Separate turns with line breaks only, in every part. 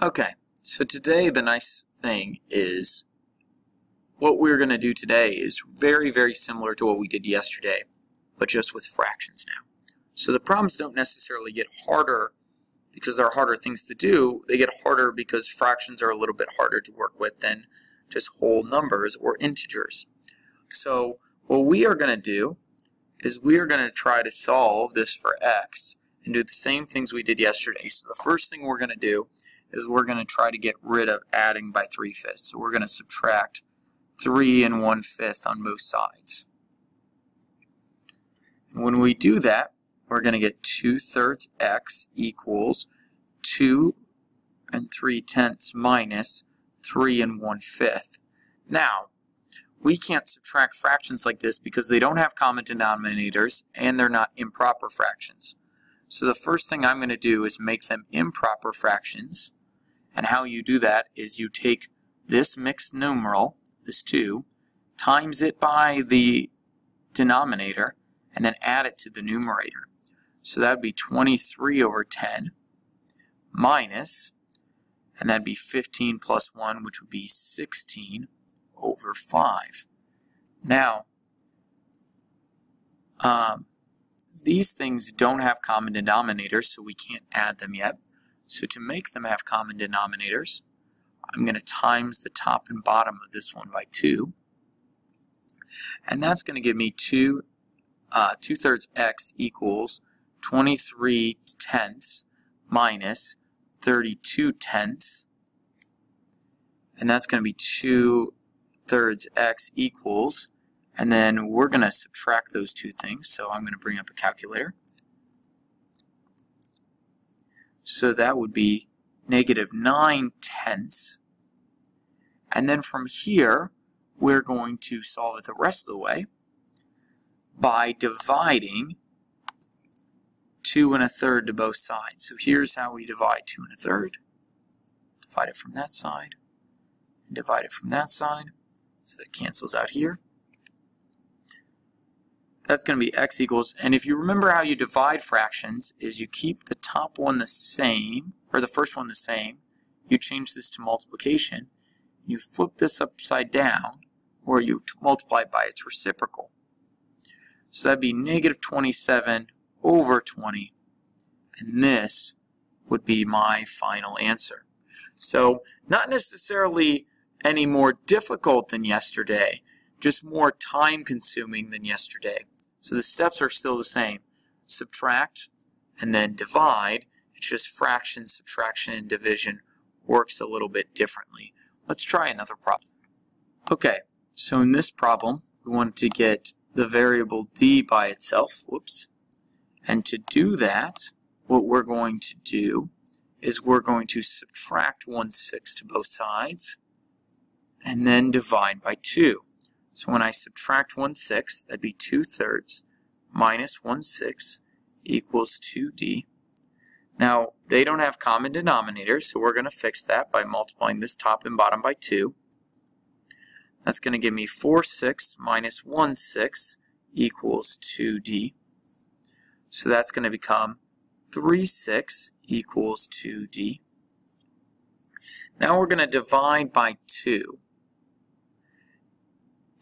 Okay, so today the nice thing is what we're going to do today is very similar to what we did yesterday, but just with fractions now. So the problems don't necessarily get harder because they're harder things to do. They get harder because fractions are a little bit harder to work with than just whole numbers or integers. So what we are going to do is we are going to try to solve this for x and do the same things we did yesterday. So the first thing we're going to do is we're going to try to get rid of adding by 3/5. So we're going to subtract 3 1/5 on both sides. And when we do that, we're going to get 2/3 x equals 2 3/10 minus 3 1/5. Now, we can't subtract fractions like this because they don't have common denominators and they're not improper fractions. So the first thing I'm going to do is make them improper fractions. And how you do that is you take this mixed numeral, this 2, times it by the denominator, and then add it to the numerator. So that would be 23/10 minus, and that would be 15 plus 1, which would be 16/5. Now, these things don't have common denominators, so we can't add them yet. So to make them have common denominators, I'm going to times the top and bottom of this one by 2. And that's going to give me 2/3 x equals 23/10 minus 32/10. And that's going to be 2/3 x equals, and then we're going to subtract those two things. So I'm going to bring up a calculator. So that would be -9/10. And then from here, we're going to solve it the rest of the way by dividing 2 1/3 to both sides. So here's how we divide 2 1/3. Divide it from that side, and divide it from that side. So that cancels out here. That's going to be x equals, and if you remember how you divide fractions, is you keep the top one the same, or the first one the same, you change this to multiplication, you flip this upside down, or you multiply it by its reciprocal. So that'd be -27/20, and this would be my final answer. So not necessarily any more difficult than yesterday, just more time consuming than yesterday. So the steps are still the same. Subtract and then divide. It's just fraction, subtraction, and division works a little bit differently. Let's try another problem. Okay, so in this problem, we want to get the variable d by itself. Whoops. And to do that, what we're going to do is we're going to subtract 1/6 to both sides and then divide by 2. So when I subtract 1/6, that'd be 2/3 minus 1/6 equals 2d. Now, they don't have common denominators, so we're going to fix that by multiplying this top and bottom by 2. That's going to give me 4/6 minus 1/6 equals 2d. So that's going to become 3/6 equals 2d. Now we're going to divide by 2.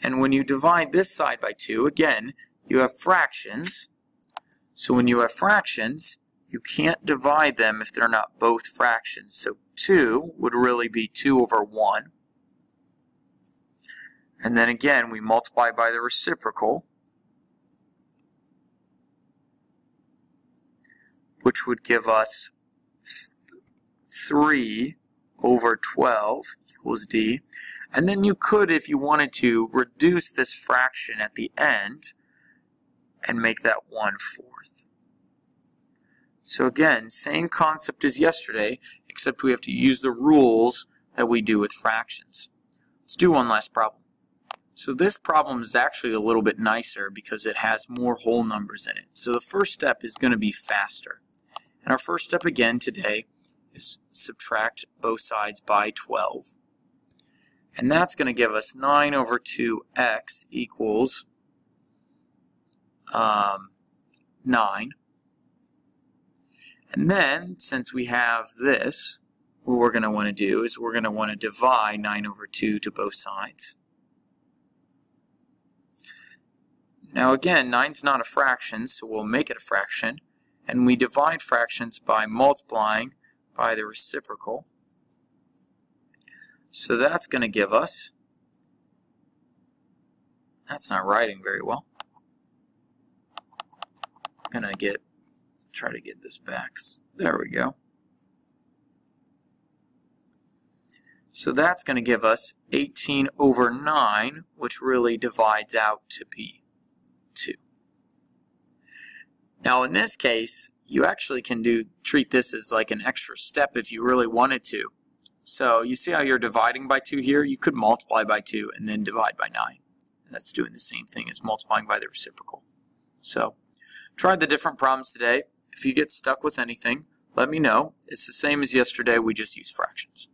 And when you divide this side by 2, again, you have fractions. So when you have fractions, you can't divide them if they're not both fractions. So 2 would really be 2/1. And then again, we multiply by the reciprocal, which would give us 3/12 equals d. And then you could, if you wanted to, reduce this fraction at the end and make that 1/4. So again, same concept as yesterday, except we have to use the rules that we do with fractions. Let's do one last problem. So this problem is actually a little bit nicer because it has more whole numbers in it. So the first step is going to be faster. And our first step again today is subtract both sides by 12. And that's going to give us 9/2x equals 9. And then, since we have this, what we're going to want to do is we're going to want to divide 9 over 2 to both sides. Now again, 9's not a fraction, so we'll make it a fraction. And we divide fractions by multiplying by the reciprocal. So that's going to give us, that's not writing very well. I'm going to try to get this back. There we go. So that's going to give us 18 over 9, which really divides out to be 2. Now in this case, you actually can treat this as like an extra step if you really wanted to. So you see how you're dividing by 2 here? You could multiply by 2 and then divide by 9. And that's doing the same thing as multiplying by the reciprocal. So try the different problems today. If you get stuck with anything, let me know. It's the same as yesterday, we just use fractions.